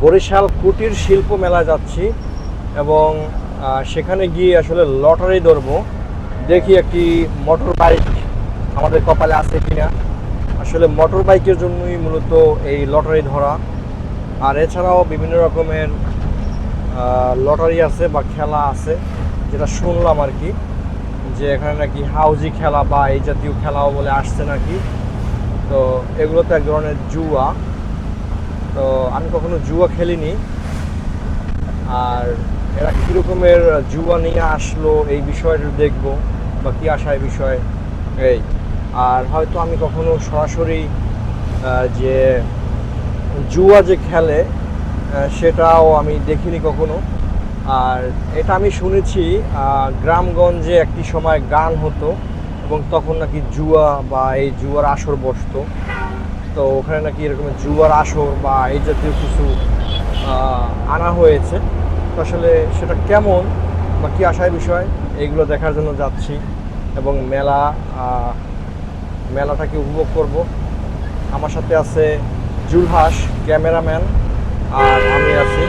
বরিশাল কুটির শিল্প মেলায় যাচ্ছি এবং সেখানে গিয়ে আসলে লটারি ধরবো। দেখি একটি মোটর বাইক আমাদের কপালে আছে কিনা। আসলে মোটর বাইকের জন্যই মূলত এই লটারি ধরা। আর এছাড়াও বিভিন্ন রকমের লটারি আছে বা খেলা আছে, যেটা শুনলাম আর কি, যে এখানে নাকি হাউজি খেলা বা এই জাতীয় খেলাও বলে আসছে নাকি। তো এগুলো তো এক ধরনের জুয়া। তো আমি কখনো জুয়া খেলিনি। আর এরা কীরকমের জুয়া নিয়ে আসলো এই বিষয়টা দেখবো, বা কী আশায় বিষয় এই। আর হয়তো আমি কখনো সরাসরি যে জুয়া যে খেলে সেটাও আমি দেখিনি কখনো। আর এটা আমি শুনেছি গ্রামগঞ্জে একটি সময় গান হতো এবং তখন নাকি জুয়া বা এই জুয়ার আসর বসতো। তো ওখানে নাকি এরকম জুয়ার আসর বা এই জাতীয় কিছু আনা হয়েছে। তো আসলে সেটা কেমন বা কী আশায় বিষয়, এইগুলো দেখার জন্য যাচ্ছি এবং মেলাটাকে উপভোগ করব। আমার সাথে আছে জুলহাস ক্যামেরাম্যান, আর আমি আছি।